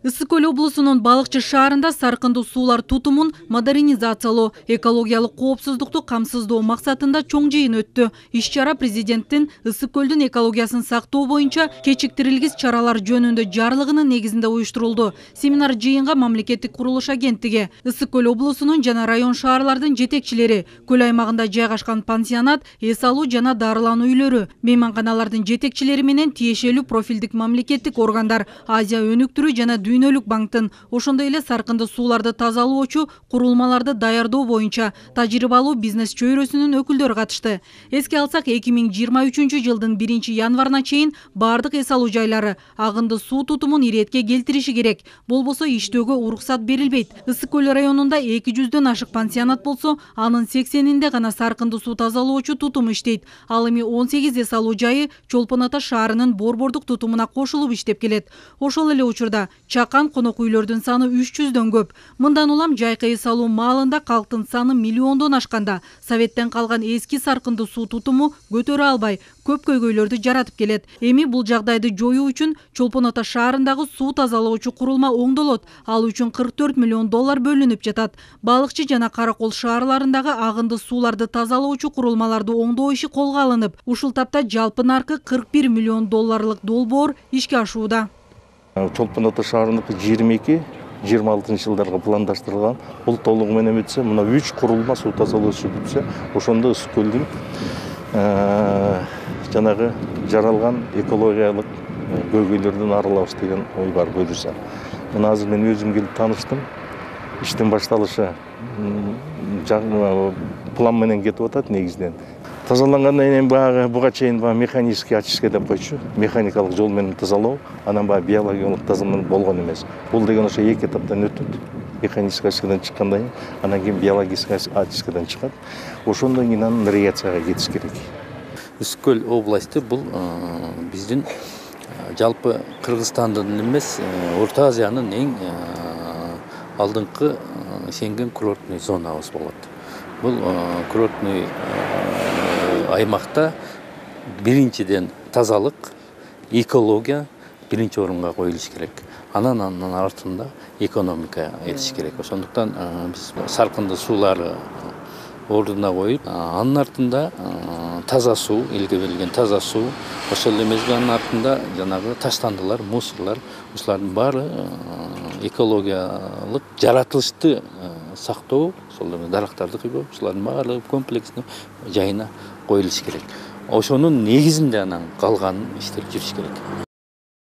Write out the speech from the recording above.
Ысык Көл облусунун Балыкчы шаарында саркындуу суулар тутумун модернизациялоо, экологиялык коопсуздукту камсыздоо максатында чоң жыйын өттү. Иш-чара президенттин Ысык Көлдүн экологиясын сактоо боюнча кечиктирилгис чаралар жөнүндө жарлыгынын негизинде уюштурулду. Семинар жыйынга мамлекеттик курулуш агенттиги, Ысык Көл облусунун жана район шаарлардын жетекчилери, көл аймагында жайгашкан пансионат, эс алуу жана дарылануу үйлөрү, мейманканалардын жетекчилери менен тиешелүү профилдик мамлекеттик органдар, Азия өнүктүрүү жана Дүйнөлүк банктын, ошондой эле саркынды сууларды тазалоочу курулмаларды даярдоо боюнча тажрыйбалуу бизнес чөйрөсүнүн өкүлдөрү катышты. Эске алсак, 2023 жылдын 1-январына чейин бардык эс алуу жайлары агынды суу тутумун иретке келтириши керек. Болбосо иштөөгө уруксат берилбейт. Ысык Көл районунда 200дөн ашык пансионат болсо, анын 80-инде гана саркынды суу тазалоочу тутум иштейт. Ал эми 18 эс алуу жайы Чолпон Ата шаарынын борбордук тутумуна кошулуп иштеп келет. Ошол эле учурда чакан конок үйлөрдүн саны 300дөн көп. Мындан улам жайкы эс алуу маалында калктын саны миллиондон ашканда, советтен калган эски саркынды суу тутуму көтөрө албай, көп көйгөйлөрдү жаратып келет. Эми бул жагдайды жоюу үчүн Чолпон Ата шаарындагы суу тазалоочу курулма оңдолот. Ал үчүн $44 миллион бөлүнүп жатат. Балыкчы жана Каракол шаарларындагы агынды сууларды тазалоочу курулмаларды оңдоо иши колго алынып, ушул тапта жалпы наркы $41 миллион долбоор ишке ашууда. Чолпон Ата шаарындагы 22-26 жылдарга пландаштырылган. Бул толугу менен бүтсө, мына 3 курулма суу тазалоочу бүтсө, ошондо Ысык Көлдүн жанагы жаралган экологиялык көйгөйлөрдөн арылабыз деген ой бар буюрса. Мына азыр мен өзүм келип тааныштым. Иштин башталышы план менен кетип атат негизинен. Тазалангандан кийин буга чейин механический очистка деп койчу, механикалык жол менен тазалоо, анан биологиялык тазалоо болгон эмес. Бул деген ошо 2 этаптан өтөт. Механический очисткадан чыккандан кийин, анан кийин биологический очисткадан чыгат. Ошондон кийин анан ирригацияга кетиш керек. Ысык Көл областы бул биздин жалпы Кыргызстандын эмес, Орто Азиянын эң алдыңкы сеңген курортный зонабыз болот. Бул курортный аймакта биринчиден тазалык, экология биринчи орунга коюлуш керек. Анан артында экономика этиш керек. Ошондуктан биз саркынды сууларды ордуна коюп, анын артында таза суу, элге берилген таза суу, ошол эле мезгилдин артында жанагы таштандылар, мусорлор, ушулардын баары экологиялык жаратылышты сактоо, ошол эле дарактарды кыйбоо, ушулардын баары комплексно жайына коюлуш керек. Ошонун негизинде анан калган иштер жүрүш керек.